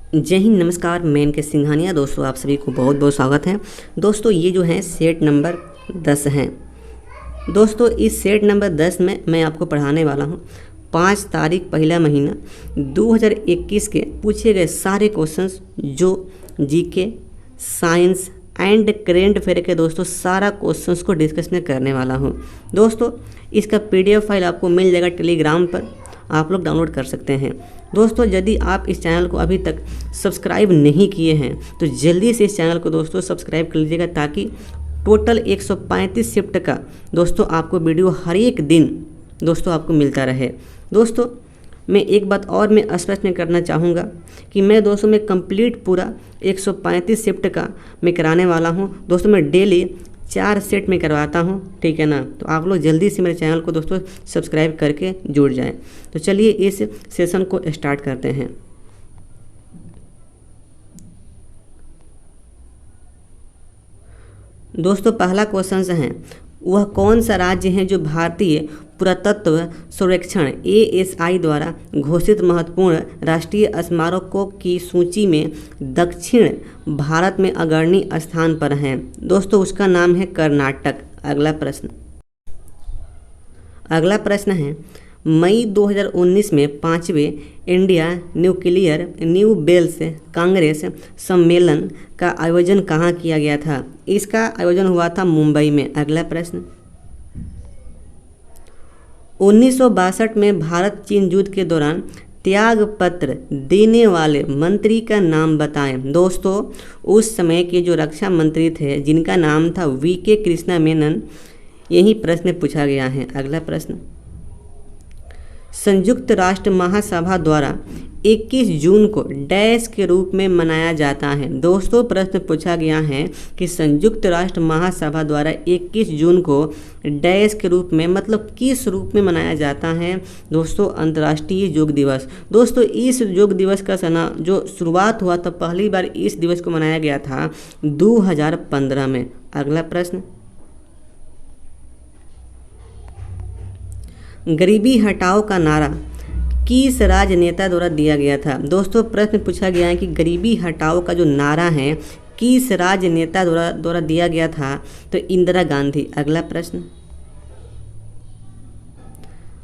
जय हिंद, नमस्कार। मैं इनके सिंघानिया। दोस्तों आप सभी को बहुत बहुत स्वागत है। दोस्तों ये जो है सेट नंबर 10 हैं। दोस्तों इस सेट नंबर 10 में मैं आपको पढ़ाने वाला हूँ 5 तारीख पहला महीना 2021 के पूछे गए सारे क्वेश्चंस जो GK, science and current affair के दोस्तों सारा क्वेश्चंस को डिस्कस में करने वाला हूँ। दोस्तों इसका PDF फाइल आपको मिल जाएगा टेलीग्राम पर, आप लोग डाउनलोड कर सकते हैं। दोस्तों यदि आप इस चैनल को अभी तक सब्सक्राइब नहीं किए हैं तो जल्दी से इस चैनल को दोस्तों सब्सक्राइब कर लीजिएगा, ताकि टोटल 135 शिफ्ट का दोस्तों आपको वीडियो हर एक दिन दोस्तों आपको मिलता रहे। दोस्तों मैं एक बात और मैं स्पष्ट करना चाहूँगा कि मैं दोस्तों मैं कंप्लीट पूरा 135 शिफ्ट का मैं कराने वाला हूँ। दोस्तों मैं डेली 4 सेट में करवाता हूँ, ठीक है ना। तो आप लोग जल्दी से मेरे चैनल को दोस्तों सब्सक्राइब करके जुड़ जाएं। तो चलिए इस सेशन को स्टार्ट करते हैं। दोस्तों पहला क्वेश्चन है, वह कौन सा राज्य है जो भारतीय पुरातत्व सर्वेक्षण ASI द्वारा घोषित महत्वपूर्ण राष्ट्रीय स्मारकों की सूची में दक्षिण भारत में अग्रणी स्थान पर है? दोस्तों उसका नाम है कर्नाटक। अगला प्रश्न है, मई 2019 में 5वें इंडिया न्यू बेल्स कांग्रेस सम्मेलन का आयोजन कहाँ किया गया था? इसका आयोजन हुआ था मुंबई में। अगला प्रश्न, 1962 में भारत चीन युद्ध के दौरान त्याग पत्र देने वाले मंत्री का नाम बताएं। दोस्तों उस समय के जो रक्षा मंत्री थे जिनका नाम था VK कृष्णा मेनन, यही प्रश्न पूछा गया है। अगला प्रश्न, संयुक्त राष्ट्र महासभा द्वारा 21 जून को डैश के रूप में मनाया जाता है? दोस्तों प्रश्न पूछा गया है कि संयुक्त राष्ट्र महासभा द्वारा 21 जून को डैश के रूप में मतलब किस रूप में मनाया जाता है? दोस्तों अंतर्राष्ट्रीय योग दिवस। दोस्तों इस योग दिवस का सना जो शुरुआत हुआ था, पहली बार इस दिवस को मनाया गया था 2015 में। अगला प्रश्न, गरीबी हटाओ का नारा किस राजनेता द्वारा दिया गया था? दोस्तों प्रश्न पूछा गया है कि गरीबी हटाओ का जो नारा है किस राजनेता द्वारा दिया गया था? तो इंदिरा गांधी। अगला प्रश्न,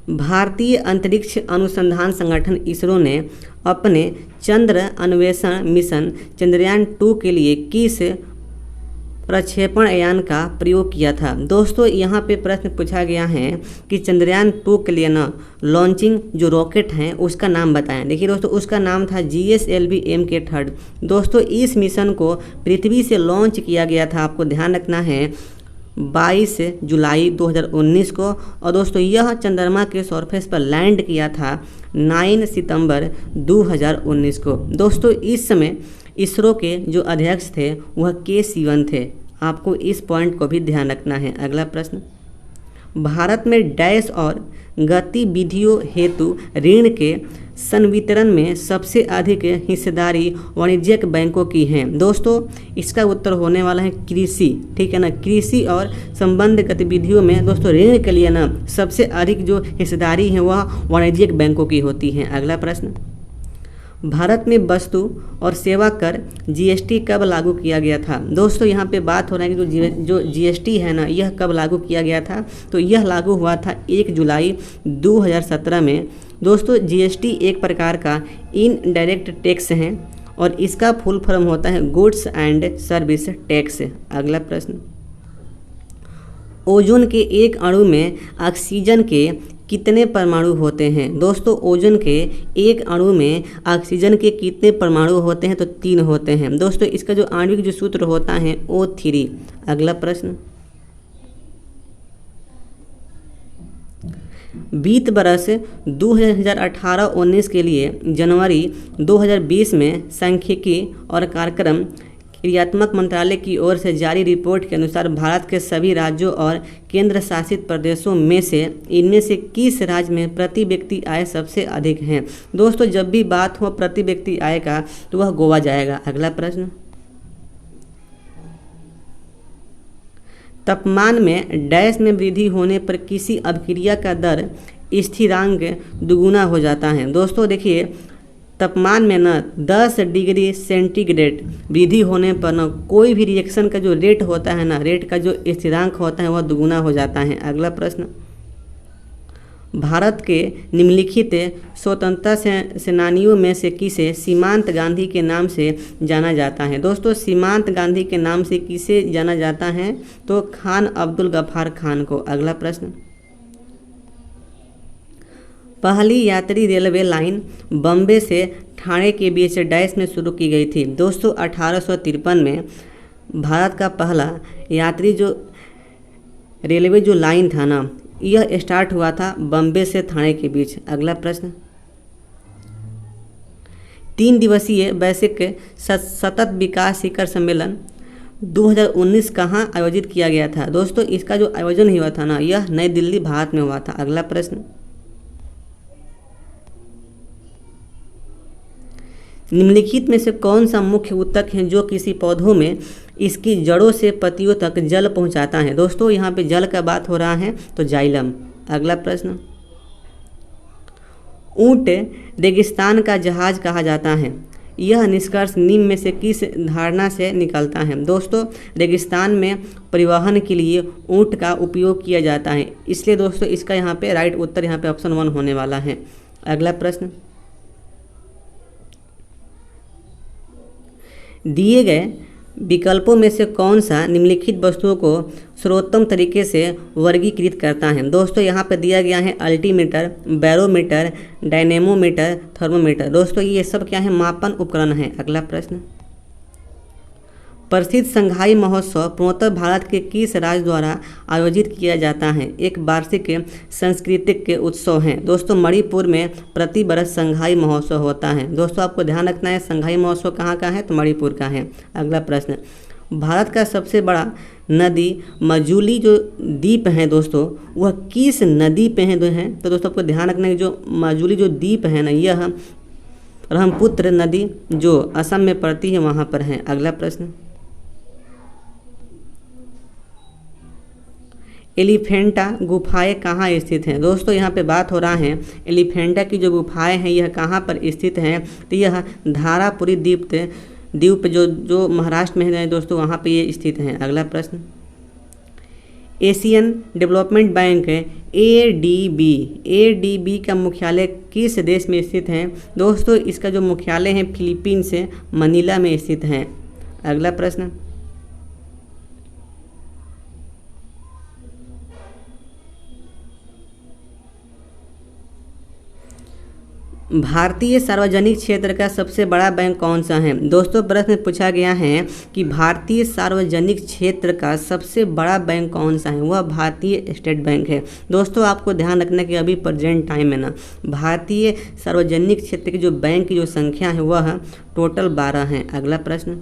भारतीय अंतरिक्ष अनुसंधान संगठन इसरो ने अपने चंद्र अन्वेषण मिशन चंद्रयान-2 के लिए किस प्रक्षेपण यान का प्रयोग किया था? दोस्तों यहाँ पे प्रश्न पूछा गया है कि चंद्रयान-2 के लिए ना लॉन्चिंग जो रॉकेट हैं उसका नाम बताएं। देखिए दोस्तों उसका नाम था GSLV MK3। दोस्तों इस मिशन को पृथ्वी से लॉन्च किया गया था, आपको ध्यान रखना है, 22 जुलाई 2019 को। और दोस्तों यह चंद्रमा के सरफेस पर लैंड किया था 9 सितंबर 2019 को। दोस्तों इस समय इसरो के जो अध्यक्ष थे वह K सिवन थे, आपको इस पॉइंट को भी ध्यान रखना है। अगला प्रश्न, भारत में डैश और गतिविधियों हेतु ऋण के संवितरण में सबसे अधिक हिस्सेदारी वाणिज्यिक बैंकों की है? दोस्तों इसका उत्तर होने वाला है कृषि, ठीक है ना। कृषि और संबंध गतिविधियों में दोस्तों ऋण के लिए ना सबसे अधिक जो हिस्सेदारी है वह वाणिज्यिक बैंकों की होती है। अगला प्रश्न, भारत में वस्तु और सेवा कर GST कब लागू किया गया था? दोस्तों यहाँ पे बात हो रहा है कि जो GST है ना यह कब लागू किया गया था? तो यह लागू हुआ था 1 जुलाई 2017 में। दोस्तों GST एक प्रकार का इनडायरेक्ट टैक्स है और इसका फुल फॉर्म होता है गुड्स एंड सर्विस टैक्स। अगला प्रश्न, ओजोन के एक अणु में ऑक्सीजन के कितने परमाणु होते हैं? दोस्तों ओजोन के एक अणु में ऑक्सीजन के कितने परमाणु होते हैं? तो 3 होते हैं। दोस्तों इसका जो आणविक जो सूत्र होता है O3। अगला प्रश्न, वित्त वर्ष 2018-19 के लिए जनवरी 2020 में सांख्यिकी और कार्यक्रम क्रियात्मक मंत्रालय की ओर से जारी रिपोर्ट के अनुसार भारत के सभी राज्यों और केंद्र शासित प्रदेशों में से इनमें से किस राज्य में प्रति व्यक्ति आय सबसे अधिक है? दोस्तों जब भी बात हो प्रति व्यक्ति आय का तो वह गोवा जाएगा। अगला प्रश्न, तापमान में डैश में वृद्धि होने पर किसी अभिक्रिया का दर स्थिरांक दुगुना हो जाता है? दोस्तों देखिए तापमान में न 10 डिग्री सेंटीग्रेड वृद्धि होने पर न कोई भी रिएक्शन का जो रेट होता है ना, रेट का जो स्थिरांक होता है वह दुगुना हो जाता है। अगला प्रश्न, भारत के निम्नलिखित स्वतंत्रता सेनानियों में से किसे सीमांत गांधी के नाम से जाना जाता है? दोस्तों, सीमांत गांधी के नाम से किसे जाना जाता है? तो खान अब्दुल गफ्फार खान को। अगला प्रश्न, पहली यात्री रेलवे लाइन बॉम्बे से ठाणे के बीच डैश में शुरू की गई थी। दोस्तों, 1853 में भारत का पहला यात्री जो रेलवे जो लाइन था ना, यह स्टार्ट हुआ था बॉम्बे से ठाणे के बीच। अगला प्रश्न, 3 दिवसीय वैश्विक सतत विकास शिखर सम्मेलन 2019 कहाँ आयोजित किया गया था? दोस्तों, इसका जो आयोजन हुआ था ना, यह नई दिल्ली भारत में हुआ था। अगला प्रश्न, निम्नलिखित में से कौन सा मुख्य ऊतक है जो किसी पौधों में इसकी जड़ों से पत्तियों तक जल पहुंचाता है? दोस्तों, यहाँ पे जल का बात हो रहा है तो जाइलम। अगला प्रश्न, ऊंट रेगिस्तान का जहाज कहा जाता है, यह निष्कर्ष निम्न में से किस धारणा से निकलता है? दोस्तों, रेगिस्तान में परिवहन के लिए ऊंट का उपयोग किया जाता है, इसलिए दोस्तों इसका यहाँ पे राइट उत्तर यहाँ पे ऑप्शन 1 होने वाला है। अगला प्रश्न, दिए गए विकल्पों में से कौन सा निम्नलिखित वस्तुओं को सर्वोत्तम तरीके से वर्गीकृत करता है? दोस्तों, यहाँ पर दिया गया है अल्टीमीटर, बैरोमीटर, डायनेमोमीटर, थर्मोमीटर। दोस्तों, ये सब क्या है? मापन उपकरण है। अगला प्रश्न, प्रसिद्ध संघाई महोत्सव पूर्णतः भारत के किस राज्य द्वारा आयोजित किया जाता है? एक वार्षिक सांस्कृतिक उत्सव है। दोस्तों, मणिपुर में प्रति वर्ष संघाई महोत्सव होता है। दोस्तों, आपको ध्यान रखना है संघाई महोत्सव कहाँ का है? तो मणिपुर का है। अगला प्रश्न, भारत का सबसे बड़ा नदी मजुली जो द्वीप है दोस्तों, वह किस नदी पे है? तो दोस्तों आपको ध्यान रखना है जो मजुली जो द्वीप है ना, यह ब्रह्मपुत्र नदी जो असम में पड़ती है वहाँ पर है। अगला प्रश्न, एलिफेंटा गुफाएं कहाँ स्थित हैं? दोस्तों, यहाँ पे बात हो रहा है एलिफेंटा की जो गुफाएं हैं यह कहाँ पर स्थित हैं? तो यह धारापुरी द्वीप जो महाराष्ट्र में है दोस्तों, वहाँ पे ये स्थित हैं। अगला प्रश्न, एशियन डेवलपमेंट बैंक एडीबी का मुख्यालय किस देश में स्थित है? दोस्तों, इसका जो मुख्यालय है फिलीपींस से मनीला में स्थित है। अगला प्रश्न, भारतीय सार्वजनिक क्षेत्र का सबसे बड़ा बैंक कौन सा है? दोस्तों, प्रश्न पूछा गया है कि भारतीय सार्वजनिक क्षेत्र का सबसे बड़ा बैंक कौन सा है? वह भारतीय स्टेट बैंक है। दोस्तों, आपको ध्यान रखना कि अभी प्रेजेंट टाइम में ना भारतीय सार्वजनिक क्षेत्र की जो बैंक की जो संख्या है वह टोटल 12 है। अगला प्रश्न,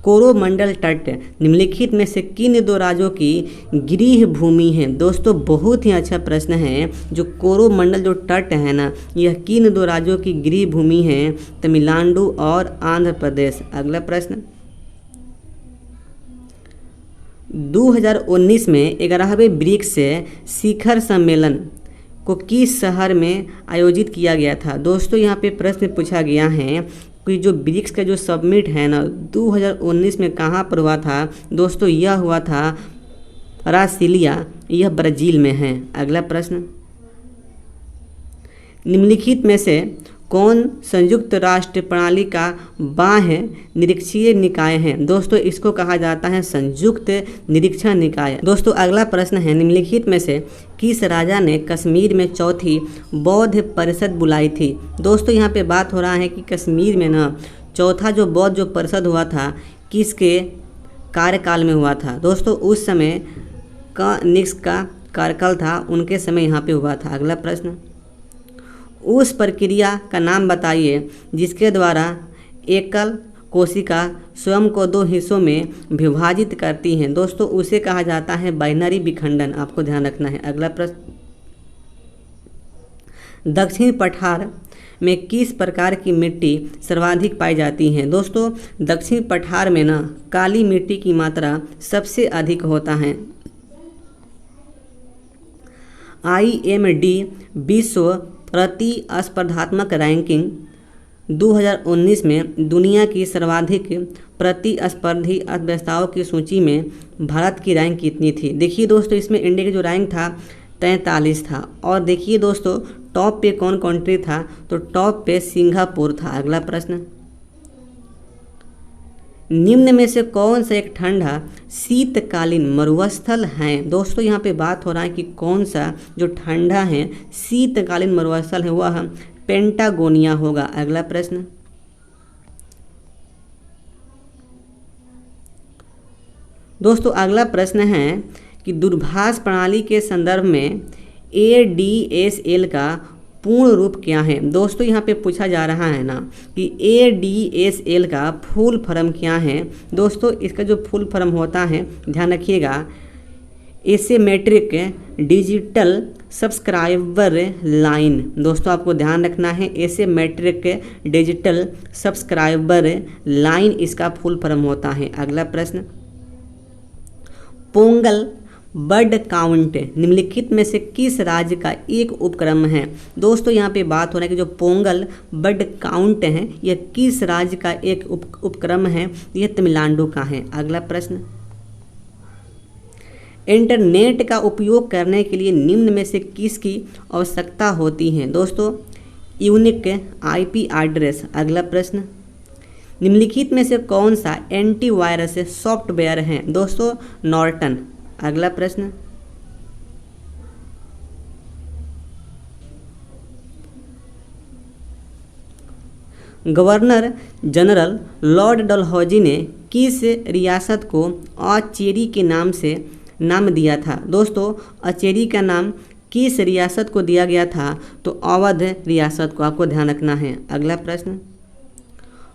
कोरोमंडल तट निम्नलिखित में से किन 2 राज्यों की गृह भूमि है? दोस्तों, बहुत ही अच्छा प्रश्न है। जो कोरोमंडल जो तट है ना, यह किन 2 राज्यों की गृह भूमि है? तमिलनाडु और आंध्र प्रदेश। अगला प्रश्न, 2019 में 11वें ब्रिक्स शिखर सम्मेलन को किस शहर में आयोजित किया गया था? दोस्तों, यहाँ पे प्रश्न पूछा गया है कि जो ब्रिक्स का जो समिट है ना 2019 में कहाँ पर हुआ था? दोस्तों, यह हुआ था ब्रासिलिया, यह ब्राज़ील में है। अगला प्रश्न, निम्नलिखित में से कौन संयुक्त राष्ट्र प्रणाली का बाह्य निरीक्षीय निकाय है? दोस्तों, इसको कहा जाता है संयुक्त निरीक्षण निकाय। दोस्तों, अगला प्रश्न है निम्नलिखित में से किस राजा ने कश्मीर में चौथी बौद्ध परिषद बुलाई थी? दोस्तों, यहाँ पे बात हो रहा है कि कश्मीर में ना चौथा जो बौद्ध जो परिषद हुआ था किसके कार्यकाल में हुआ था? दोस्तों, उस समय का निक्स का कार्यकाल था, उनके समय यहाँ पे हुआ था। अगला प्रश्न, उस प्रक्रिया का नाम बताइए जिसके द्वारा एकल कोशिका स्वयं को 2 हिस्सों में विभाजित करती हैं। दोस्तों, उसे कहा जाता है बाइनरी विखंडन। आपको ध्यान रखना है। अगला प्रश्न, दक्षिण पठार में किस प्रकार की मिट्टी सर्वाधिक पाई जाती है? दोस्तों, दक्षिण पठार में ना काली मिट्टी की मात्रा सबसे अधिक होता है। IMD विश्व प्रतिस्पर्धात्मक रैंकिंग 2019 में दुनिया की सर्वाधिक प्रतिस्पर्धी अर्थव्यवस्थाओं की सूची में भारत की रैंक कितनी थी। देखिए दोस्तों, इसमें इंडिया का जो रैंक था 43 था। और देखिए दोस्तों, टॉप पे कौन कंट्री था, तो टॉप पे सिंगापुर था। अगला प्रश्न, निम्न में से कौन सा एक ठंडा शीतकालीन मरुस्थल है। दोस्तों यहाँ पे बात हो रहा है कि कौन सा जो ठंडा है शीतकालीन मरुस्थल है वह पेंटागोनिया होगा। अगला प्रश्न, दोस्तों अगला प्रश्न है कि दूरभाष प्रणाली के संदर्भ में ADSL का पूर्ण रूप क्या है। दोस्तों यहाँ पे पूछा जा रहा है ना कि ADSL का फुल फॉर्म क्या है। दोस्तों इसका जो फुल फॉर्म होता है, ध्यान रखिएगा, एसिमेट्रिक डिजिटल सब्सक्राइबर लाइन। दोस्तों आपको ध्यान रखना है, एसिमेट्रिक डिजिटल सब्सक्राइबर लाइन इसका फुल फॉर्म होता है। अगला प्रश्न, पोंगल बर्ड काउंट निम्नलिखित में से किस राज्य का एक उपक्रम है। दोस्तों यहाँ पे बात हो रहा है कि जो पोंगल बर्ड काउंट है यह किस राज्य का एक उपक्रम है, यह तमिलनाडु का है। अगला प्रश्न, इंटरनेट का उपयोग करने के लिए निम्न में से किसकी आवश्यकता होती है। दोस्तों यूनिक IP एड्रेस। अगला प्रश्न, निम्नलिखित में से कौन सा एंटीवायरस सॉफ्टवेयर है। दोस्तों नॉर्टन। अगला प्रश्न, गवर्नर जनरल लॉर्ड डलहौजी ने किस रियासत को अचेरी के नाम से नाम दिया था। दोस्तों अचेरी का नाम किस रियासत को दिया गया था, तो अवध रियासत को, आपको ध्यान रखना है। अगला प्रश्न,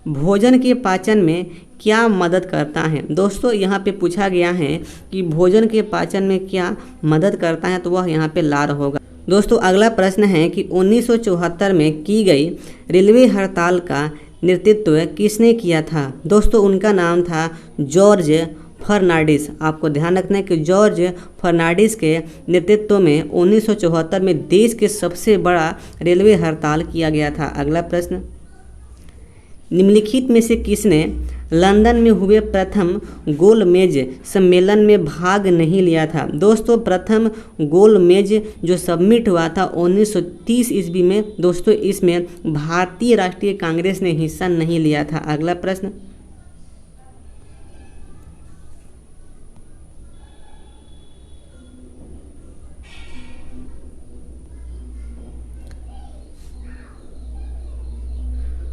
भोजन के पाचन में क्या मदद करता है। दोस्तों यहाँ पे पूछा गया है कि भोजन के पाचन में क्या मदद करता है, तो वह यहाँ पे लार होगा। दोस्तों अगला प्रश्न है कि 1974 में की गई रेलवे हड़ताल का नेतृत्व किसने किया था। दोस्तों उनका नाम था जॉर्ज फर्नांडिस। आपको ध्यान रखना है कि जॉर्ज फर्नांडिस के नेतृत्व में 1974 में देश के सबसे बड़ा रेलवे हड़ताल किया गया था। अगला प्रश्न, निम्नलिखित में से किसने लंदन में हुए प्रथम गोलमेज सम्मेलन में भाग नहीं लिया था। दोस्तों प्रथम गोलमेज जो सबमिट हुआ था 1930 ईस्वी में, दोस्तों इसमें भारतीय राष्ट्रीय कांग्रेस ने हिस्सा नहीं लिया था। अगला प्रश्न,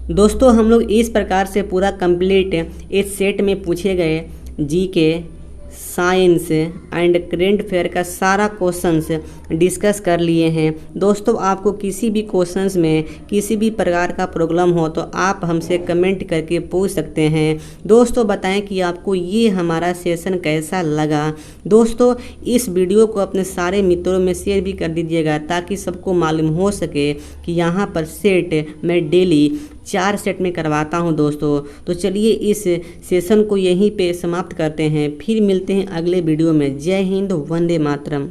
दोस्तों हम लोग इस प्रकार से पूरा कंप्लीट इस सेट में पूछे गए GK, science and current affair का सारा क्वेश्चंस डिस्कस कर लिए हैं। दोस्तों आपको किसी भी क्वेश्चंस में किसी भी प्रकार का प्रॉब्लम हो तो आप हमसे कमेंट करके पूछ सकते हैं। दोस्तों बताएं कि आपको ये हमारा सेशन कैसा लगा। दोस्तों इस वीडियो को अपने सारे मित्रों में शेयर भी कर दीजिएगा ताकि सबको मालूम हो सके कि यहाँ पर सेट मैं डेली 4 सेट में करवाता हूं। दोस्तों तो चलिए इस सेशन को यहीं पे समाप्त करते हैं, फिर मिलते हैं अगले वीडियो में। जय हिंद, वंदे मातरम।